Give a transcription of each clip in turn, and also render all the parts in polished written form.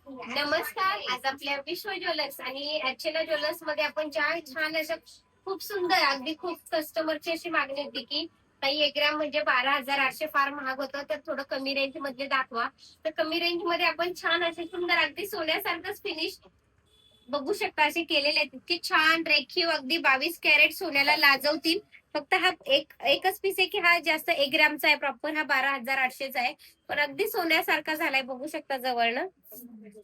नमस्कार. आज आपल्या विश्व ज्वेलर्स आणि अर्चना ज्वेलर्स मध्ये आपण ज्या छान अशा खूप सुंदर अगदी खूप कस्टमरची अशी मागणी होती की काही 1 ग्राम म्हणजे 12,800 फार महाग होतं, तर थोडं कमी रेंज मध्ये दाखवा. तर कमी रेंज मध्ये आपण छान असे सुंदर अगदी सोन्यासारखंच फिनिश बघू शकता असे केलेले आहेत. इतके छान रेखीव अगदी 22 कॅरेट सोन्याला लाजवतील. फक्त हा एकच पीस आहे की हा जास्त 1 ग्रामचा आहे, प्रॉपर हा 12,800चा आहे. पण अगदी सोन्यासारखा झालाय, बघू शकता जवळनं.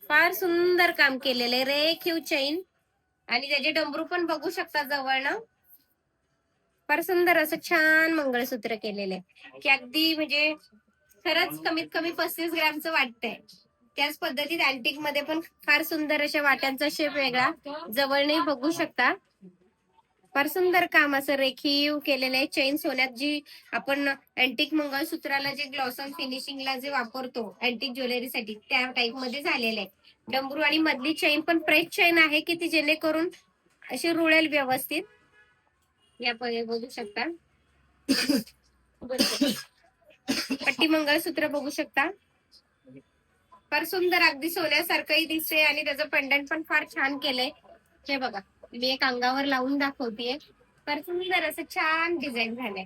फार सुंदर काम केलेलं आहे, रेखीव चैन आणि त्याचे डमरू पण बघू शकता जवळनं. फार सुंदर असं छान मंगळसूत्र केलेलं आहे की अगदी म्हणजे खरंच कमीत कमी 35 ग्रामचं वाटतंय. त्याच पद्धतीत अँटिक मध्ये पण फार सुंदर अशा वाट्यांचा शेप वेगळा जवळने बघू शकता. फार सुंदर काम असं रेखीव केलेलं आहे. चेन सोन्यात जी आपण अँटिक मंगळसूत्राला जे ग्लॉसन फिनिशिंगला जे वापरतो अँटिक ज्वेलरीसाठी त्या टाइप मध्ये झालेलं आहे. डमरू आणि मधली चेन पण प्रेस चेन आहे की ती जेणेकरून अशी रुळेल व्यवस्थित. या बघू शकता. पट्टी मंगळसूत्र बघू शकता. फार सुंदर अगदी सोन्यासारखंही दिसते आणि त्याचं पेंडंट पण फार छान केलंय. हे बघा, मी एक अंगावर लावून दाखवतेय. फार सुंदर असं छान डिझाईन झालंय.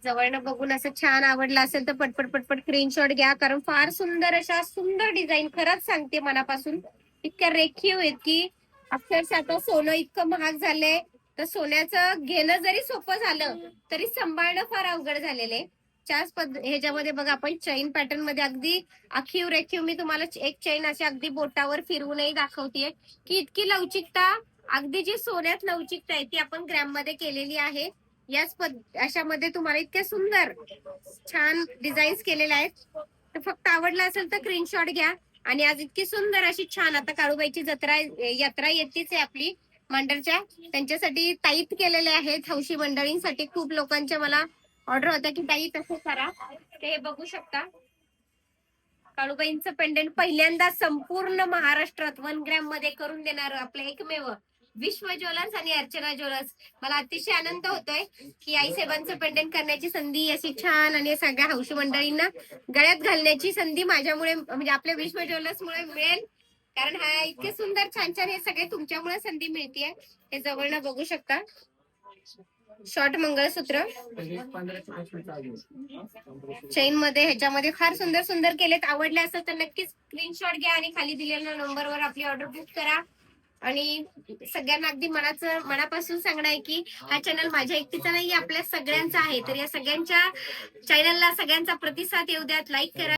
जवळनं बघून असं छान आवडलं असेल तर पटपट पटपट स्क्रीनशॉट घ्या, कारण फार सुंदर अशा सुंदर डिझाईन, खरंच सांगते मनापासून, इतक्या रेखीव आहेत की अक्षरशः आता सोनं इतकं महाग झालंय तर सोन्याचं घेणं जरी सोपं झालं तरी सांभाळणं फार अवघड झालेलं आहे. ह्याच्यामध्ये बघा, आपण चैन पॅटर्न मध्ये अगदी आखीव रेखीव मी तुम्हाला एक चैन अशी अगदी बोटावर फिरवूनही दाखवतेय की इतकी लवचिकता, अगदी जी सोन्यात लवचिकता आहे ती आपण ग्रॅम मध्ये केलेली आहे. अशामध्ये तुम्हाला इतक्या सुंदर छान डिझाईन्स केलेल्या आहेत. तर फक्त आवडला असेल तर स्क्रीनशॉट घ्या. आणि आज इतकी सुंदर अशी छान, आता काळूबाईची यात्रा येतेच आहे आपली मंडळच्या, त्यांच्यासाठी ताईत केलेले आहेत. हौशी मंडळींसाठी खूप लोकांच्या मला ऑर्डर होता की ताई तसं करा. ते बघू शकता. काळूबाईंचं पेंडंट पहिल्यांदा संपूर्ण महाराष्ट्रात 1 ग्रॅम मध्ये करून देणार आपलं एकमेव विश्व ज्वेलर्स आणि अर्चना ज्वेलर्स. मला अतिशय आनंद होतोय की आईसाहेबांचं पेंडंट करण्याची संधी अशी छान आणि सगळ्या हौशी मंडळींना गळ्यात घालण्याची संधी माझ्यामुळे म्हणजे आपल्या विश्व ज्वेलर्स मुळे मिळेल. कारण हा इतके सुंदर छान छान हे सगळे तुमच्यामुळे संधी मिळतीये. हे जवळनं बघू शकता. शॉर्ट मंगळसूत्र चेन मध्ये ह्याच्यामध्ये फार सुंदर सुंदर केलेत. आवडले असेल तर नक्कीच स्क्रीनशॉट घ्या आणि खाली दिलेल्या नंबरवर आपली ऑर्डर बुक करा. आणि सगळ्यांना अगदी मनापासून सांगणं आहे की हा चॅनल माझ्या एकटीचा नाही, आपल्या सगळ्यांचा आहे. तर या सगळ्यांच्या चॅनलला सगळ्यांचा प्रतिसाद येऊ द्यात, लाईक करा.